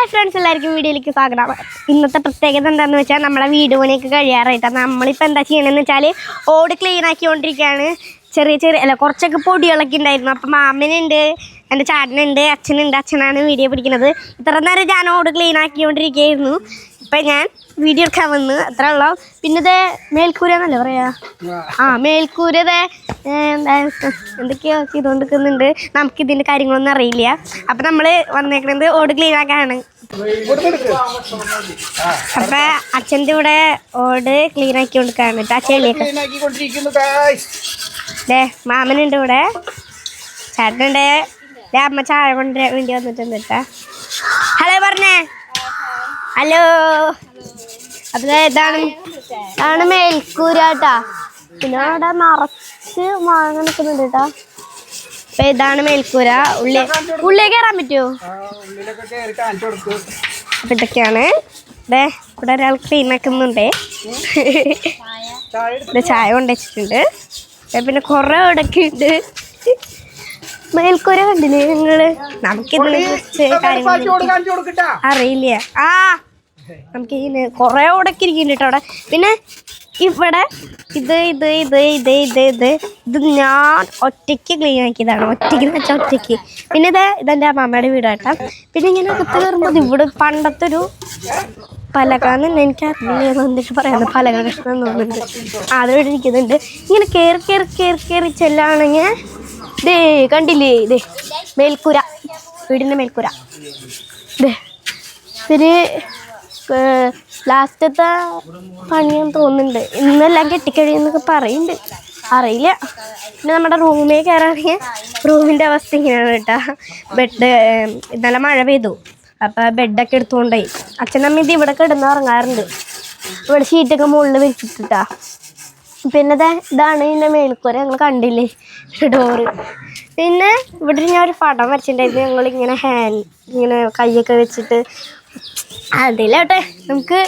Hi friends, എല്ലാവർക്കും വീഡിയോയിലേക്ക് സ്വാഗതം. ഇന്നത്തെ പ്രത്യേകത എന്താണെന്ന് വെച്ചാൽ നമ്മുടെ വീട് പണിയൊക്കെ കഴിയാറായിട്ടാണ്. നമ്മളിപ്പോൾ എന്താ ചെയ്യണമെന്ന് വെച്ചാൽ ഓട് ക്ലീൻ ആക്കിക്കൊണ്ടിരിക്കുകയാണ്. കുറച്ചൊക്കെ പൊടികളൊക്കെ ഉണ്ടായിരുന്നു. അപ്പം മാമനുണ്ട്, എൻ്റെ ചാട്ടനുണ്ട്, അച്ഛനുണ്ട്. അച്ഛനാണ് വീഡിയോ പിടിക്കുന്നത്. ഇത്ര നേരം ഞാൻ ഓട് ക്ലീൻ ആക്കിക്കൊണ്ടിരിക്കുകയായിരുന്നു. ഇപ്പം ഞാൻ വീഡിയോ എടുക്കാൻ വന്ന് അത്ര ഉള്ളൂ. പിന്നെ ഇതേ മേൽക്കൂര എന്നല്ലേ പറയാ, മേൽക്കൂര എന്തൊക്കെയോ ചെയ്തുകൊണ്ടിരിക്കുന്നുണ്ട്. നമുക്കിതിൻ്റെ കാര്യങ്ങളൊന്നും അറിയില്ല. അപ്പം നമ്മൾ വന്നേക്കുന്നത് ഓട് ക്ലീൻ ആക്കാനാണ്. അപ്പം അച്ഛൻ്റെ ഇവിടെ ഓട് ക്ലീൻ ആക്കി കൊടുക്കാണ്. ചെളിയൊക്കെ മാമനുണ്ട് ഇവിടെ, ചേട്ടനുണ്ട്. അമ്മ ചായ കൊണ്ടുവരാൻ വേണ്ടി വന്നിട്ടുണ്ട് കേട്ടാ. ഹലോ പറഞ്ഞേ, ഹലോ. അപ്പം ഇതാണ് മേൽക്കൂര കേട്ടാ. പിന്നെ അവിടെ നിറച്ച് മാങ്ങ നിൽക്കുന്നുണ്ട് കേട്ടാ. അപ്പം ഇതാണ് മേൽക്കൂര. ഉള്ളിലേക്ക് കയറാൻ പറ്റുമോ? അപ്പം ഇതൊക്കെയാണ്. ഇവിടെ ഒരാൾ ക്ലീൻ ആക്കുന്നുണ്ട്. ചായ കൊണ്ടുവച്ചിട്ടുണ്ട്. പിന്നെ കുറേ ഇടയ്ക്ക് ഉണ്ട്. മേൽക്കൂര കണ്ടില്ലേ നിങ്ങള്? നമുക്കിതിനെ കുറിച്ച് കാര്യങ്ങൾ അറിയില്ല. നമുക്കിതിന് കുറേ ഉടക്കി ഇരിക്കുന്നുണ്ട് കേട്ടോ അവിടെ. പിന്നെ ഇവിടെ ഇത് ഞാൻ ഒറ്റയ്ക്ക് ക്ലീൻ ആക്കിയതാണ്. ഒറ്റയ്ക്ക് എന്ന് വെച്ചാൽ ഒറ്റയ്ക്ക്. പിന്നെ ഇതെൻ്റെ അമ്മമ്മയുടെ വീടാട്ടാ. പിന്നെ ഇങ്ങനെ അകത്ത് കയറുമ്പോൾ ഇവിടെ പണ്ടത്തെ ഒരു പലകാന്ന് എനിക്കറിയില്ല എന്നിട്ട് പറയുന്നത്, പലക കഷ്ണം തോന്നുന്നുണ്ട്. അതിവിടെ ഇരിക്കുന്നുണ്ട്. ഇങ്ങനെ കയറി ചെല്ലാണെങ്കിൽ കണ്ടില്ലേ, മേൽക്കൂര, വീടിൻ്റെ മേൽക്കൂര. പിന്നെ ലാസ്റ്റത്തെ പണിയെന്ന് തോന്നുന്നുണ്ട്. ഇന്നെല്ലാം കെട്ടിക്കഴിയെന്നൊക്കെ പറയുന്നുണ്ട്, അറിയില്ല. പിന്നെ നമ്മുടെ റൂമിൽ കയറാണെങ്കിൽ റൂമിൻ്റെ അവസ്ഥ ഇങ്ങനെയാണ് കേട്ടോ. ബെഡ് ഇന്നലെ മഴ പെയ്തു. അപ്പോൾ ബെഡൊക്കെ എടുത്തുകൊണ്ടായി. അച്ഛനമ്മ ഇത് ഇവിടെ കിടന്ന് ഉറങ്ങാറുണ്ട്. ഇവിടെ ഷീറ്റൊക്കെ മുകളിൽ വെച്ചിട്ടാ. പിന്നെ ഇതാണ് ഇതിൻ്റെ മേൽക്കൂര. ഞങ്ങൾ കണ്ടില്ലേ ഡോറ്. പിന്നെ ഇവിടെ ഞാൻ ഒരു പടം വരച്ചിട്ടുണ്ടായിരുന്നു. ഞങ്ങളിങ്ങനെ ഇങ്ങനെ കൈയൊക്കെ വെച്ചിട്ട് അതിലോട്ടെ നമുക്ക്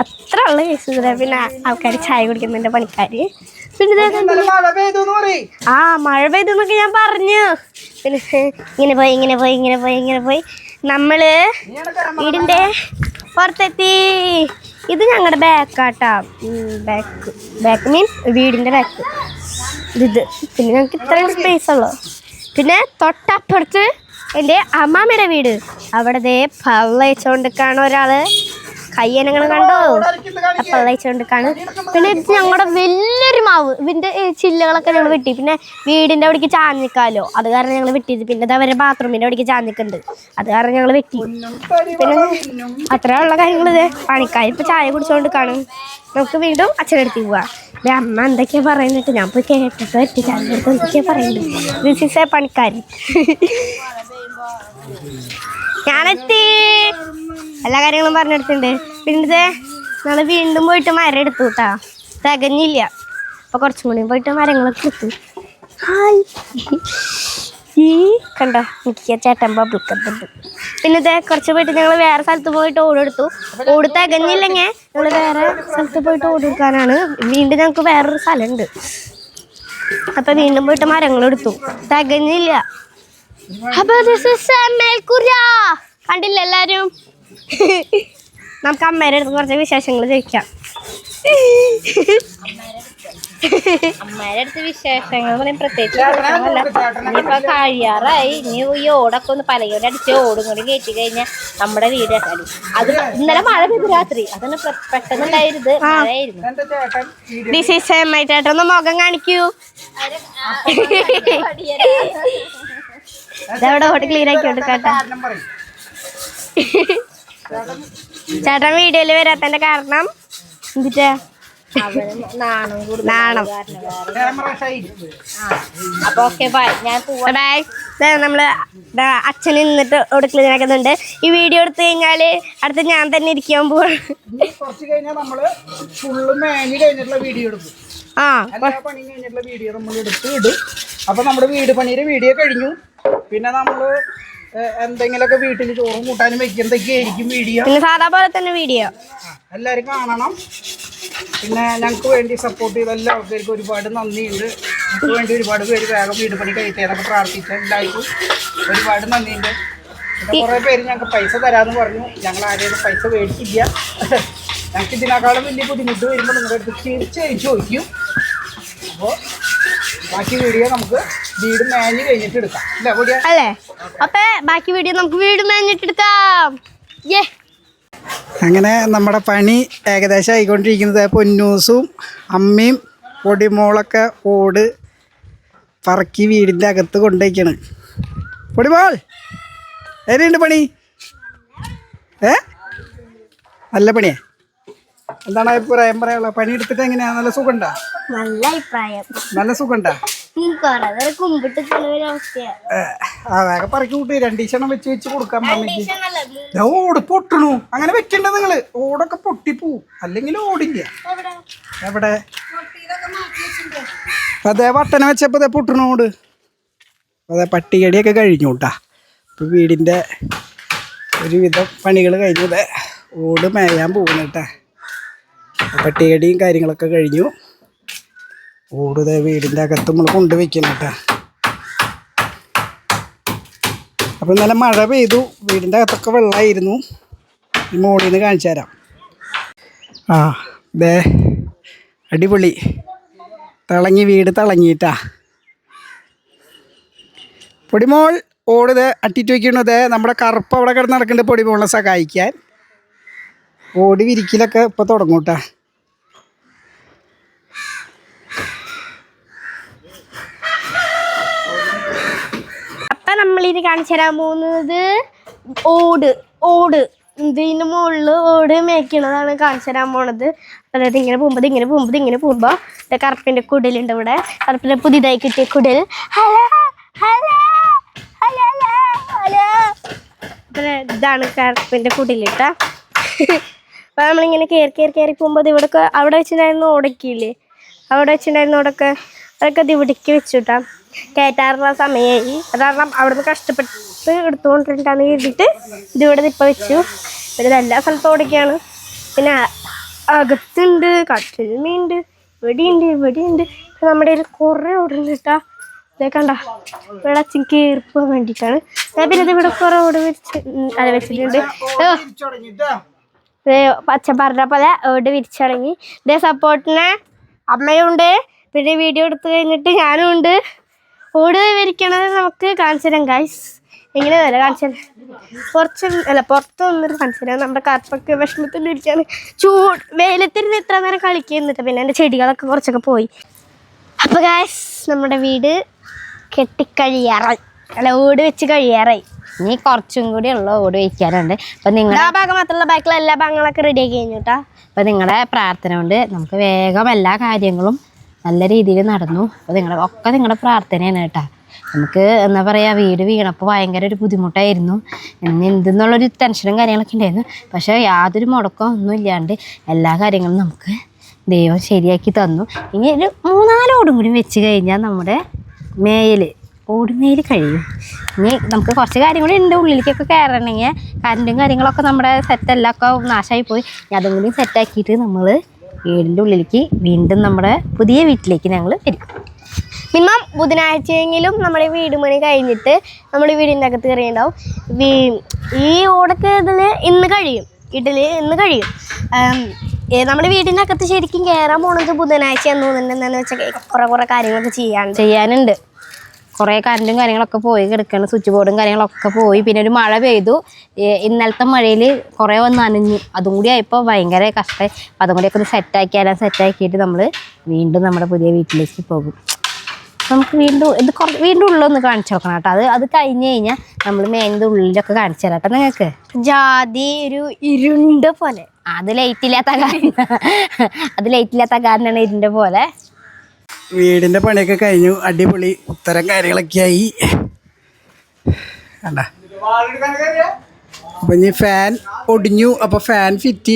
അത്ര ഉള്ള കേസ്. പിന്നെ ആൾക്കാർ ചായ കുടിക്കുന്നുണ്ട്, പണിക്കാർ. പിന്നെ മഴ പെയ്തു എന്നൊക്കെ ഞാൻ പറഞ്ഞു. പിന്നെ ഇങ്ങനെ പോയി നമ്മൾ വീടിൻ്റെ പുറത്തെത്തി. ഇത് ഞങ്ങളുടെ ബാക്കാട്ടാ. ബാക്ക് മീൻസ് വീടിൻ്റെ ബാക്ക് ഇത്. പിന്നെ ഞങ്ങൾക്ക് ഇത്രയും സ്പേസ് ഉള്ളു. പിന്നെ തൊട്ടപ്പുറത്ത് എൻ്റെ അമ്മാമ്മയുടെ വീട്. അവിടെ പള്ളയിച്ചുകൊണ്ടിരിക്കുകയാണ് ഒരാൾ. കയ്യനങ്ങൾ കണ്ടോ? പള്ളയിച്ചുകൊണ്ടിരിക്കുകയാണ്. പിന്നെ ഞങ്ങളുടെ വലിയൊരു മാവ്, ഇതിൻ്റെ ചില്ലകളൊക്കെ ഞങ്ങൾ വെട്ടി. പിന്നെ വീടിൻ്റെ അവിടേക്ക് ചാഞ്ഞിക്കാലോ, അത് കാരണം ഞങ്ങൾ വെട്ടിയത്. പിന്നെ അവരുടെ ബാത്റൂമിൻ്റെ അവിടേക്ക് ചാഞ്ഞിക്കുന്നുണ്ട്, അത് കാരണം ഞങ്ങൾ വെട്ടി. പിന്നെ അത്രയുള്ള കാര്യങ്ങൾ. പണിക്കാർ ഇപ്പോൾ ചായ കുടിച്ചുകൊണ്ടിരിക്കുകയാണ്. നമുക്ക് വീണ്ടും അച്ഛനടുത്ത് പോവാം. അമ്മ എന്തൊക്കെയാ പറയുന്നിട്ട് ഞാൻ പോയി കേട്ടിട്ട് പറ്റി. ചാനടുത്ത് എന്തൊക്കെയാ പറയുന്നത്. ദിസ് ഈസ് എ പണിക്കാർ. ഞാനെത്തി, എല്ലാ കാര്യങ്ങളും പറഞ്ഞെടുത്തിട്ടുണ്ട്. പിന്നെ ഞങ്ങൾ വീണ്ടും പോയിട്ട് മരം എടുത്തു കേട്ടാ. തികഞ്ഞില്ല. അപ്പോൾ കുറച്ചും കൂടി പോയിട്ട് മരങ്ങളൊക്കെ എടുത്തു. കണ്ടോ, എനിക്ക് ചേട്ടൻ ബബിൾക്കത്തുണ്ട്. പിന്നെ കുറച്ച് പോയിട്ട് ഞങ്ങൾ വേറെ സ്ഥലത്ത് പോയിട്ട് ഓടെടുത്തു. ഓട് തികഞ്ഞില്ലെങ്കിൽ ഞങ്ങൾ വേറെ സ്ഥലത്ത് പോയിട്ട് ഓടെടുക്കാനാണ്. വീണ്ടും ഞങ്ങൾക്ക് വേറൊരു സ്ഥലമുണ്ട്. അപ്പം വീണ്ടും പോയിട്ട് മരങ്ങളെടുത്തു. തികഞ്ഞില്ല. അപ്പോൾ മേൽക്കൂര കണ്ടില്ല എല്ലാവരും. നമുക്ക് അമ്മേടെ അടുത്ത് കുറച്ച് വിശേഷങ്ങൾ ചോദിക്കാം. അമ്മേടെ അടുത്ത് വിശേഷങ്ങൾ പറയും പ്രത്യേകിച്ച് ഇനിയിപ്പോ കഴിയാറായി. ഇനി ഈ ഓടൊക്കെ ഒന്ന് പലയോടെ അടിച്ച് ഓടും കൂടി കയറ്റി കഴിഞ്ഞാൽ നമ്മുടെ വീട് കളി. അത് ഇന്നലെ മഴ പെയ്തു രാത്രി. അതൊന്ന് പെട്ടെന്നുണ്ടായിരുന്നത് മഴയായിരുന്നു. ചേട്ടൻ മുഖം കാണിക്കൂ. ഇതവിടെ ഓട് ക്ലീൻ ആക്കി കൊടുക്കാട്ടാ. ചേട്ടൻ വീഡിയോയിൽ വരാത്തതിന്റെ കാരണം എന്നിട്ടാ നാണം. അപ്പൊ ഓക്കെ ബൈ, ഞാൻ നമ്മള് അച്ഛൻ നിന്നിട്ട് ഓട് ക്ലീൻ ആക്കുന്നുണ്ട്. ഈ വീഡിയോ എടുത്തു കഴിഞ്ഞാല് അടുത്ത് ഞാൻ തന്നെ ഇരിക്കാൻ പോവാണ്. പണി കഴിഞ്ഞിട്ടുള്ള വീഡിയോ നമ്മൾ എടുത്ത് ഇടും. അപ്പൊ നമ്മുടെ വീട് പണിയുടെ വീഡിയോ കഴിഞ്ഞു. പിന്നെ നമ്മള് എന്തെങ്കിലുമൊക്കെ വീട്ടിൽ ചോറും കൂട്ടാനും വെക്കുന്നതൊക്കെ ആയിരിക്കും വീഡിയോ. പിന്നെ സാധാ പോലെ തന്നെ വീഡിയോ എല്ലാവരും കാണണം. പിന്നെ ഞങ്ങൾക്ക് വേണ്ടി സപ്പോർട്ട് ചെയ്ത എല്ലാ ആൾക്കാർക്കും ഒരുപാട് നന്ദിയുണ്ട്. ഞങ്ങൾക്ക് വേണ്ടി ഒരുപാട് പേര് വേഗം വീട് പണി കഴിച്ചതൊക്കെ പ്രാർത്ഥിച്ച എല്ലാവർക്കും ഒരുപാട് നന്ദിയുണ്ട്. പിന്നെ കുറേ പേര് ഞങ്ങൾക്ക് പൈസ തരാമെന്ന് പറഞ്ഞു. ഞങ്ങൾ ആരെയും പൈസ മേടിച്ചില്ല. ഞങ്ങൾക്ക് ഇതിനേക്കാളും വലിയ ബുദ്ധിമുട്ട് വരുമ്പോൾ നിങ്ങളുടെ അടുത്ത് തീർച്ചയായും ചോദിക്കും. അപ്പോൾ ബാക്കി വീഡിയോ നമുക്ക് വീട് മേഞ്ഞ് കഴിഞ്ഞിട്ട് എടുക്കാം അല്ലേ പൊടിയാ? അല്ലേ? അപ്പൊ ബാക്കി വീഡിയോ നമുക്ക് വീട് മേഞ്ഞിട്ടെടുക്കാം. അങ്ങനെ നമ്മുടെ പണി ഏകദേശം ആയിക്കൊണ്ടിരിക്കുന്നത്. പൊന്നൂസും അമ്മയും പൊടിമോളൊക്കെ ഓട് പറക്കി വീടിൻ്റെ അകത്ത് കൊണ്ടുവയ്ക്കാണ്. പൊടിമോൾ എങ്ങനെയുണ്ട് പണി? നല്ല പണിയാ? എന്താണ് അഭിപ്രായം പറയാനുള്ള? പണി എടുത്തിട്ട് എങ്ങനെയാ? നല്ല സുഖമുണ്ടാ? നല്ല അഭിപ്രായം. നല്ല സുഖമുണ്ടാ? കുമ്പിട്ട് അതൊക്കെ പറക്കി കൂട്ടി 2 ദിവസം വെച്ച് വെച്ച് കൊടുക്കാൻ പറഞ്ഞു. ഓട് പൊട്ടണു. അങ്ങനെ വെക്കണ്ട നിങ്ങള്. ഓടൊക്കെ പൊട്ടിപ്പോവും. അല്ലെങ്കിൽ ഓടില്ല. എവിടെ? അതെ വട്ടന വെച്ചപ്പോ അതെ പൊട്ടണു ഓട്. അതെ പട്ടികടിയൊക്കെ കഴിഞ്ഞു കേട്ടാ. ഇപ്പൊ വീടിന്റെ ഒരുവിധം പണികൾ കഴിഞ്ഞു. അതെ ഓട് മേയാൻ പോകുന്നു കേട്ടാ. പട്ടികടിയും കാര്യങ്ങളൊക്കെ കഴിഞ്ഞു. ഓടുതേ വീടിൻ്റെ അകത്ത് നമ്മൾ കൊണ്ടുവയ്ക്കണം കേട്ടോ. അപ്പം നല്ല മഴ പെയ്തു. വീടിൻ്റെ അകത്തൊക്കെ വെള്ളമായിരുന്നു. ഈ മോളിൽ നിന്ന് കാണിച്ചു തരാം. ദേ അടിപൊളി തിളങ്ങി വീട് തിളങ്ങിയിട്ടാ. പൊടിമോൾ ഓടുതേ അട്ടിട്ട് വയ്ക്കണതേ. നമ്മുടെ കറുപ്പ് അവിടെ കിടന്ന് നടക്കുന്നുണ്ട് പൊടിമോളിനെ സഹായിക്കാൻ. ഓടി വിരിക്കലൊക്കെ ഇപ്പോൾ തുടങ്ങും കേട്ടാ. നമ്മളിത് കാണിച്ചു തരാൻ പോകുന്നത് ഓട് ഇതിൻ്റെ മുകളിൽ ഓട് മേയ്ക്കണതാണ് കാണിച്ചു തരാൻ പോണത്. അതായത് ഇങ്ങനെ പോകുമ്പോൾ കറുപ്പിൻ്റെ കുടലുണ്ട്. ഇവിടെ കറുപ്പിൻ്റെ പുതിയതായി കിട്ടിയ കുടൽ. ഹലോ ഹലോ ഹലോ ഹലോ ഇതാണ് കറുപ്പിൻ്റെ കുടലിട്ട. അപ്പോൾ നമ്മളിങ്ങനെ കയറി പോകുമ്പോൾ ഇവിടെ അവിടെ വെച്ചിട്ടുണ്ടായിരുന്നു ഓടക്കില്ലേ? അവിടെ വെച്ചിട്ടുണ്ടായിരുന്നു ഓടൊക്കെ. അതൊക്കെ അത് ഇവിടേക്ക് വെച്ചുട്ടാ. കയറ്റാറുള്ള സമയമായി. അത് കാരണം അവിടുന്ന് കഷ്ടപ്പെട്ട് എടുത്തുകൊണ്ടിട്ടാന്ന് കരുതിയിട്ട് ഇതിവിടെ ഇപ്പോൾ വെച്ചു. പിന്നെ എല്ലാ സ്ഥലത്തും ഓടൊക്കെയാണ്. പിന്നെ അകത്തുണ്ട്, കട്ടിലുണ്ട്, ഇവിടെയുണ്ട്. നമ്മുടെ കയ്യിൽ കുറേ ഓടുണ്ട് കേട്ടാ. ഇതേ കണ്ട ഇവിടെ അച്ഛൻ കയറിപ്പ് പോകാൻ വേണ്ടിയിട്ടാണ്. പിന്നെ ഇത് ഇവിടെ കുറേ ഓട് വെച്ചിട്ടുണ്ട്. അച്ഛൻ പറഞ്ഞ പോലെ ഓട് വിരിച്ചടങ്ങി. ഇതേ സപ്പോർട്ടിന് അമ്മയുണ്ട്. പിന്നെ വീഡിയോ എടുത്തു കഴിഞ്ഞിട്ട് ഞാനും ഉണ്ട്. ഓട് വിരിക്കണത് നമുക്ക് കാണിച്ചു തരാം ഗൈസ്. എങ്ങനെ വരാം കാണിച്ചു തരാം. പുറത്ത് വന്നിട്ട് കാണിച്ചു തരാം. നമ്മുടെ കറുപ്പൊക്കെ വിഷമത്തിലിരിക്കുകയാണ്. വെയിലത്തിരുന്ന് ഇത്ര നേരം കളിക്കുന്നിട്ട് പിന്നെ എൻ്റെ ചെടികളൊക്കെ കുറച്ചൊക്കെ പോയി. അപ്പോൾ ഗൈസ് നമ്മുടെ വീട് കെട്ടിക്കഴിയാറായി. ഓട് വെച്ച് കഴിയാറായി. ഇനി കുറച്ചും കൂടി ഉള്ള ഓട് വയ്ക്കാനുണ്ട്. അപ്പം നിങ്ങളുടെ ആ ഭാഗം മാത്രമല്ല ബാക്കിയുള്ള എല്ലാ ഭാഗങ്ങളൊക്കെ റെഡി ആക്കി കഴിഞ്ഞു കേട്ടോ. അപ്പം നിങ്ങളുടെ പ്രാർത്ഥന കൊണ്ട് നമുക്ക് വേഗം എല്ലാ കാര്യങ്ങളും നല്ല രീതിയിൽ നടന്നു. അപ്പോൾ നിങ്ങളുടെ പ്രാർത്ഥനയാണ് കേട്ടോ. നമുക്ക് എന്താ പറയുക, വീട് വീണപ്പോൾ ഭയങ്കര ഒരു ബുദ്ധിമുട്ടായിരുന്നു. എന്തെന്നുള്ളൊരു ടെൻഷനും കാര്യങ്ങളൊക്കെ ഉണ്ടായിരുന്നു. പക്ഷേ യാതൊരു മുടക്കവും ഒന്നും ഇല്ലാണ്ട് എല്ലാ കാര്യങ്ങളും നമുക്ക് ദൈവം ശരിയാക്കി തന്നു. ഇനി ഒരു 3-4 ഓടും കൂടി വെച്ച് കഴിഞ്ഞാൽ നമ്മുടെ ഓടുമേൽ കഴിയും. ഇനി നമുക്ക് കുറച്ച് കാര്യം കൂടി ഉണ്ട്. ഉള്ളിലേക്കൊക്കെ കയറണമെങ്കിൽ കറണ്ടും കാര്യങ്ങളൊക്കെ നമ്മുടെ സെറ്റെല്ലാം ഒക്കെ നാശമായി പോയി. അതും കൂടി സെറ്റാക്കിയിട്ട് നമ്മൾ വീടിൻ്റെ ഉള്ളിലേക്ക് വീണ്ടും നമ്മുടെ പുതിയ വീട്ടിലേക്ക് ഞങ്ങൾ വരും. മിനിമം ബുധനാഴ്ചയെങ്കിലും നമ്മുടെ വീട് പണി കഴിഞ്ഞിട്ട് നമ്മൾ വീടിൻ്റെ അകത്ത് കയറിയുണ്ടാവും. ഈ ഓടൊക്കെ ഇന്ന് കഴിയും. നമ്മുടെ വീടിൻ്റെ അകത്ത് ശരിക്കും കയറാൻ പോണത് ബുധനാഴ്ച എന്ന് തോന്നുന്നുണ്ടെന്ന് വെച്ചാൽ കുറേ കാര്യങ്ങളൊക്കെ ചെയ്യാനുണ്ട്. കുറേ കറണ്ടും കാര്യങ്ങളൊക്കെ പോയി കിടക്കണം. സ്വിച്ച് ബോർഡും കാര്യങ്ങളൊക്കെ പോയി. പിന്നെ ഒരു മഴ പെയ്തു. ഇന്നലത്തെ മഴയിൽ കുറേ നനഞ്ഞു. അതും കൂടി ആയപ്പോൾ ഭയങ്കര കഷ്ടമായി. അപ്പം അതും കൂടിയൊക്കെ ഒന്ന് സെറ്റാക്കിയിട്ട് നമ്മൾ വീണ്ടും നമ്മുടെ പുതിയ വീട്ടിലേക്ക് പോകും. നമുക്ക് വീണ്ടും ഉള്ളൊന്ന് കാണിച്ചു നോക്കണം കേട്ടോ. അത് കഴിഞ്ഞ് കഴിഞ്ഞാൽ നമ്മൾ മേൻ്റെ ഉള്ളിലൊക്കെ കാണിച്ചു തരാം കേട്ടോ നിങ്ങൾക്ക്. ജാതി ഒരു ഇരുണ്ട പോലെ. അത് ലൈറ്റ് ഇല്ലാത്ത കാരണമാണ് ഇരുണ്ട പോലെ. വീടിൻ്റെ പണിയൊക്കെ കഴിഞ്ഞു. അടിപൊളി ഉത്തരം കാര്യങ്ങളൊക്കെ ആയി. കണ്ട അപ്പം ഇനി ഫാൻ ഒടിഞ്ഞു. അപ്പോൾ ഫാൻ ഫിറ്റ്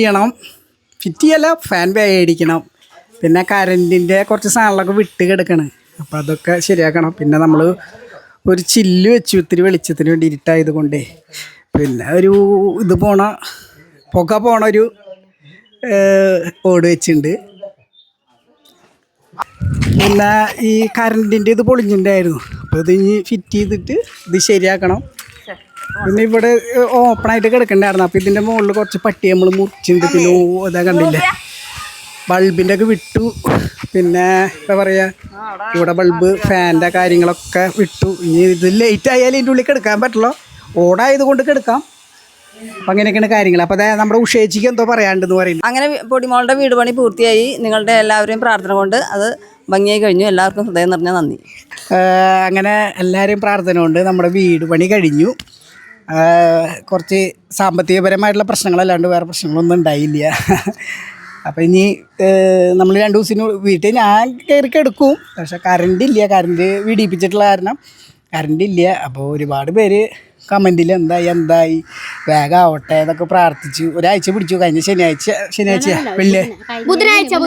ചെയ്യല്ല, ഫാൻ മേടിക്കണം. പിന്നെ കറണ്ടിൻ്റെ കുറച്ച് സാധനങ്ങളൊക്കെ വിട്ട് കിടക്കണം. അപ്പോൾ അതൊക്കെ ശരിയാക്കണം. പിന്നെ നമ്മൾ ഒരു ചില്ല് വെച്ചു ഇത്തിരി വെളിച്ചത്തിന് വേണ്ടി ഇരുട്ടായത് കൊണ്ടേ. പിന്നെ ഒരു പുക പോണ ഒരു ഓട് വെച്ചിട്ടുണ്ട്. പിന്നെ ഈ കറണ്ടിൻ്റെ ഇത് പൊളിഞ്ഞിട്ടുണ്ടായിരുന്നു. അപ്പോൾ ഇത് ഇനി ഫിറ്റ് ചെയ്തിട്ട് ഇത് ശരിയാക്കണം. പിന്നെ ഇവിടെ ഓപ്പണായിട്ട് കിടക്കണ്ടായിരുന്നു. അപ്പോൾ ഇതിൻ്റെ മുകളിൽ കുറച്ച് പട്ടി നമ്മൾ മുറിച്ചിട്ടുണ്ട്. പിന്നെ ഇതാ കണ്ടില്ലേ, ബൾബിൻ്റെ ഒക്കെ വിട്ടു. പിന്നെ എന്താ പറയുക, ഇവിടെ ബൾബ് ഫാനിൻ്റെ കാര്യങ്ങളൊക്കെ വിട്ടു. ഇനി ഇത് ലേറ്റ് ആയാലും ഇതിൻ്റെ ഉള്ളിൽ കിടക്കാൻ പറ്റുള്ളൂ, ഓടായത് കൊണ്ട് കിടക്കാം. അപ്പം അങ്ങനെയൊക്കെയാണ് കാര്യങ്ങൾ. അപ്പോൾ അതായത് നമ്മുടെ ഉഷേച്ചിക്ക് എന്തോ പറയാണ്ടെന്ന് പറയുന്നു. അങ്ങനെ പൊടിമോളുടെ വീട് പണി പൂർത്തിയായി. നിങ്ങളുടെ എല്ലാവരെയും പ്രാർത്ഥന കൊണ്ട് അത് ഭംഗിയായി കഴിഞ്ഞു. എല്ലാവർക്കും ഹൃദയം നിറഞ്ഞ നന്ദി. അങ്ങനെ എല്ലാവരെയും പ്രാർത്ഥന കൊണ്ട് നമ്മുടെ വീട് പണി കഴിഞ്ഞു. കുറച്ച് സാമ്പത്തികപരമായിട്ടുള്ള പ്രശ്നങ്ങളല്ലാണ്ട് വേറെ പ്രശ്നങ്ങളൊന്നും ഉണ്ടായില്ല. അപ്പോൾ ഇനി നമ്മൾ 2 ദിവസത്തിന് വീട്ടിൽ ഞാൻ കയറി കിടക്കും. പക്ഷേ കറണ്ട് വീടിപ്പിച്ചിട്ടുള്ള കാരണം കറണ്ടില്ല. അപ്പോൾ ഒരുപാട് പേര് കമൻറ്റിൽ എന്തായി വേഗമാവട്ടെ എന്നൊക്കെ പ്രാർത്ഥിച്ചു. ഒരാഴ്ച പിടിച്ചു. കഴിഞ്ഞ ശനിയാഴ്ച ബുധനാഴ്ച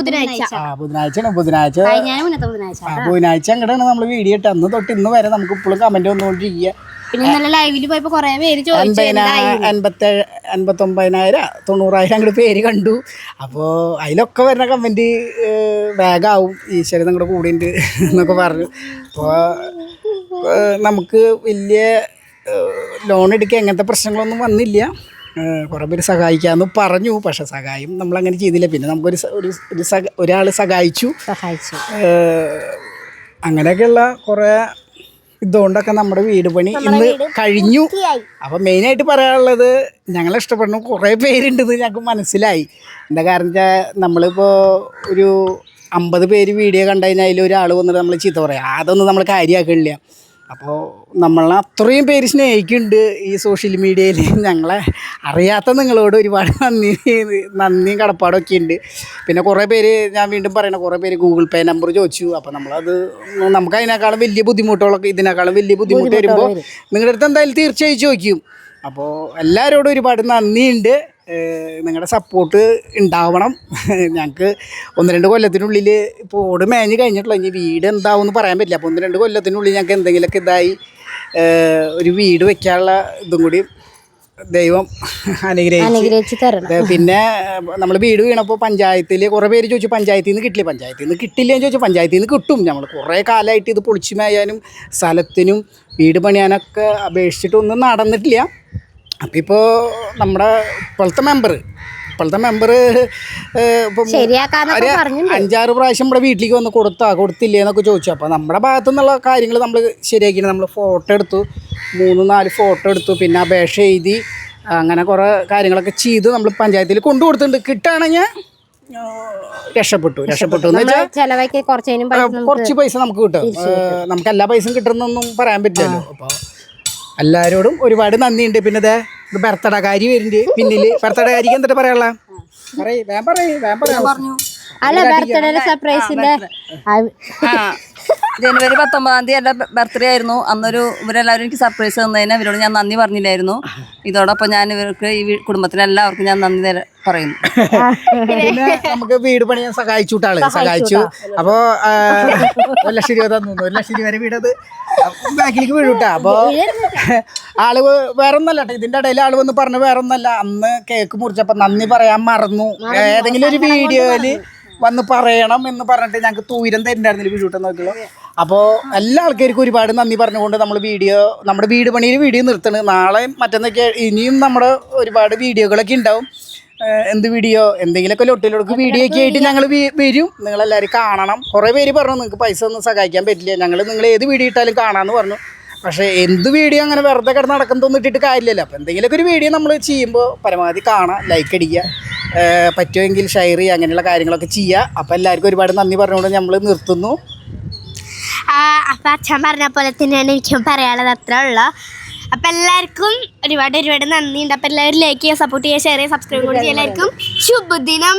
അങ്ങോട്ടാണ് നമ്മൾ വീഡിയോ ഇട്ട്. അന്ന് തൊട്ട് ഇന്ന് വരെ നമുക്ക് ഇപ്പോഴും കമൻറ്റ് വന്നുകൊണ്ടിരിക്കുക. 89,000 90,000 അങ്ങോട്ട് പേര് കണ്ടു. അപ്പോൾ അതിലൊക്കെ വരുന്ന കമൻറ്റ് വേഗമാവും, ഈശ്വരൻ നിങ്ങളുടെ കൂടെ ഉണ്ട് എന്നൊക്കെ പറഞ്ഞു. അപ്പോൾ നമുക്ക് വലിയ ലോൺ എടുക്കുക അങ്ങനത്തെ പ്രശ്നങ്ങളൊന്നും വന്നില്ല. കുറേ പേര് സഹായിക്കാമെന്ന് പറഞ്ഞു. പക്ഷേ സഹായം നമ്മളങ്ങനെ ചെയ്തില്ല. പിന്നെ നമുക്കൊരു ഒരാൾ സഹായിച്ചു. അങ്ങനെയൊക്കെയുള്ള കുറേ ഇതുകൊണ്ടൊക്കെ നമ്മുടെ വീട് പണി ഇന്ന് കഴിഞ്ഞു. അപ്പം മെയിനായിട്ട് പറയാനുള്ളത്, ഞങ്ങളെ ഇഷ്ടപ്പെടുന്ന കുറേ പേരുണ്ടെന്ന് ഞങ്ങൾക്ക് മനസ്സിലായി. എന്താ കാരണം വെച്ചാൽ നമ്മളിപ്പോൾ ഒരു 50 പേര് വീഡിയോ കണ്ടു കഴിഞ്ഞാൽ അതിലൊരാൾ വന്നിട്ട് നമ്മൾ ചീത്ത പറയാം. അതൊന്നും നമ്മൾ കാര്യമാക്കണില്ല. അപ്പോൾ നമ്മളെ അത്രയും പേര് സ്നേഹിക്കുന്നുണ്ട് ഈ സോഷ്യൽ മീഡിയയിൽ. ഞങ്ങളെ അറിയാത്ത നിങ്ങളോട് ഒരുപാട് നന്ദിയും കടപ്പാടൊക്കെ ഉണ്ട്. പിന്നെ കുറേ പേര്, ഞാൻ വീണ്ടും പറയണ, കുറേ പേര് ഗൂഗിൾ പേ നമ്പർ ചോദിച്ചു. അപ്പോൾ നമുക്ക് അതിനേക്കാളും വലിയ ബുദ്ധിമുട്ടുകളൊക്കെ, ഇതിനേക്കാളും വലിയ ബുദ്ധിമുട്ട് വരുമ്പോൾ നിങ്ങളുടെ അടുത്ത് എന്തായാലും തീർച്ചയായും ചോദിക്കും. അപ്പോൾ എല്ലാവരോടും ഒരുപാട് നന്ദിയുണ്ട്. നിങ്ങളുടെ സപ്പോർട്ട് ഉണ്ടാവണം. ഞങ്ങൾക്ക് 1-2 കൊല്ലത്തിനുള്ളിൽ ഇപ്പോൾ ഓട് മേഞ്ഞ് കഴിഞ്ഞിട്ടുള്ള ഇനി വീട് എന്താവുമെന്ന് പറയാൻ പറ്റില്ല. അപ്പോൾ 1-2 കൊല്ലത്തിനുള്ളിൽ ഞങ്ങൾക്ക് എന്തെങ്കിലുമൊക്കെ ഇതായി ഒരു വീട് വെക്കാനുള്ള ഇതും കൂടി ദൈവം അനുഗ്രഹിച്ച് തരണം. പിന്നെ നമ്മൾ വീട് വീണപ്പോൾ പഞ്ചായത്തിൽ കുറേ പേര് ചോദിച്ചു പഞ്ചായത്തിൽ നിന്ന് കിട്ടില്ല. പഞ്ചായത്തിൽ നിന്ന് കിട്ടില്ല എന്ന് ചോദിച്ചാൽ പഞ്ചായത്തിൽ നിന്ന് കിട്ടും. നമ്മൾ കുറേ കാലമായിട്ട് ഇത് പൊളിച്ചു മേയാനും സ്ഥലത്തിനും വീട് പണിയാനൊക്കെ അപേക്ഷിച്ചിട്ടൊന്നും നടന്നിട്ടില്ല. അപ്പം ഇപ്പോൾ നമ്മുടെ ഇപ്പോഴത്തെ മെമ്പർ ഇപ്പം 5-6 പ്രാവശ്യം നമ്മുടെ വീട്ടിലേക്ക് വന്ന് കൊടുത്തില്ലേ എന്നൊക്കെ ചോദിച്ചു. അപ്പോൾ നമ്മുടെ ഭാഗത്തു നിന്നുള്ള കാര്യങ്ങൾ നമ്മൾ ശരിയാക്കിയിട്ട് നമ്മൾ ഫോട്ടോ എടുത്തു, 3-4 ഫോട്ടോ എടുത്തു. പിന്നെ അപേക്ഷ എഴുതി, അങ്ങനെ കുറേ കാര്യങ്ങളൊക്കെ ചെയ്ത് നമ്മൾ പഞ്ചായത്തിൽ കൊണ്ടു കൊടുത്തിട്ടുണ്ട്. കിട്ടുകയാണെങ്കിൽ രക്ഷപ്പെട്ടു എന്ന് വെച്ചാൽ കുറച്ച് പൈസ നമുക്ക് കിട്ടും. നമുക്ക് എല്ലാ പൈസയും കിട്ടുന്നൊന്നും പറയാൻ പറ്റില്ലല്ലോ. അപ്പോൾ എല്ലാവരോടും ഒരുപാട് നന്ദിയുണ്ട്. പിന്നെ ഇത് ബർത്ത്ഡേക്കാരി വരുന്നുണ്ട് പിന്നിൽ. ബർത്ത്ഡേക്കാരിക്ക് എന്നിട്ട് പറയാനുള്ള ജനുവരി 19 എൻ്റെ ബർത്ത്ഡേ ആയിരുന്നു. അന്നൊരു ഇവരെല്ലാവരും എനിക്ക് സർപ്രൈസ് തന്നതിന് അവരോട് ഞാൻ നന്ദി പറഞ്ഞില്ലായിരുന്നു. ഇതോടൊപ്പം ഞാൻ ഇവർക്ക് ഈ കുടുംബത്തിനെല്ലാവർക്കും ഞാൻ നന്ദി പറയുന്നു. പിന്നെ നമുക്ക് വീട് പണിയാൻ സഹായിച്ചു. അപ്പോൾ 1,00,000 രൂപ തന്നു. 1,00,000 വരെ വീടത് ബാക്കിലേക്ക് വീഴൂട്ടാ. അപ്പോൾ ആള് വേറൊന്നല്ല കേട്ടോ, ഇതിൻ്റെ ഇടയിൽ ആള് വന്ന് പറഞ്ഞു വേറൊന്നല്ല, അന്ന് കേക്ക് മുറിച്ചപ്പോൾ നന്ദി പറയാൻ മറന്നു. ഏതെങ്കിലും ഒരു വീഡിയോയിൽ വന്ന് പറയണം എന്ന് പറഞ്ഞിട്ട് ഞങ്ങൾക്ക് തൂരം തരുന്നുണ്ടായിരുന്നില്ല വീഴൂട്ടെന്ന് നോക്കിയോ. അപ്പോൾ എല്ലാ ആൾക്കാർക്കും ഒരുപാട് നന്ദി പറഞ്ഞുകൊണ്ട് നമ്മുടെ വീട് പണിയിൽ വീഡിയോ നിർത്തണം. നാളെ മറ്റന്നൊക്കെ ഇനിയും നമ്മുടെ ഒരുപാട് വീഡിയോകളൊക്കെ ഉണ്ടാവും. എന്ത് വീഡിയോ, എന്തെങ്കിലുമൊക്കെ ലൊട്ടിലൊടുക്ക് വീഡിയോ ഒക്കെ ആയിട്ട് ഞങ്ങൾ വരും. നിങ്ങളെല്ലാവരും കാണണം. കുറേ പേര് പറഞ്ഞു നിങ്ങൾക്ക് പൈസ ഒന്നും സഹായിക്കാൻ പറ്റില്ല, നിങ്ങൾ ഏത് വീഡിയോ ഇട്ടാലും കാണാമെന്ന് പറഞ്ഞു. പക്ഷേ എന്ത് വീഡിയോ അങ്ങനെ വെറുതെ കിടന്ന് നടക്കുന്നതൊന്നും ഇട്ടിട്ട് കാര്യമില്ലല്ലോ. അപ്പോൾ എന്തെങ്കിലുമൊക്കെ ഒരു വീഡിയോ നമ്മൾ ചെയ്യുമ്പോൾ പരമാവധി കാണാം, ലൈക്ക് അടിക്കുക, പറ്റുമെങ്കിൽ ഷെയർ ചെയ്യുക, അങ്ങനെയുള്ള കാര്യങ്ങളൊക്കെ ചെയ്യുക. അപ്പോൾ എല്ലാവർക്കും ഒരുപാട് നന്ദി പറഞ്ഞുകൊണ്ട് നമ്മൾ നിർത്തുന്നു. അപ്പം അച്ഛൻ പറഞ്ഞ പോലെ തന്നെയാണ് എനിക്കും പറയാനുള്ളത്, അത്ര ഉള്ളൂ. അപ്പം എല്ലാവർക്കും ഒരുപാട് നന്ദിയുണ്ട്. അപ്പം എല്ലാവരും ലൈക്ക് ചെയ്യുക, സപ്പോർട്ട് ചെയ്യുക, ഷെയർ ചെയ്യുക, സബ്സ്ക്രൈബ് ചെയ്യുക. എല്ലാവർക്കും ശുഭദിനം.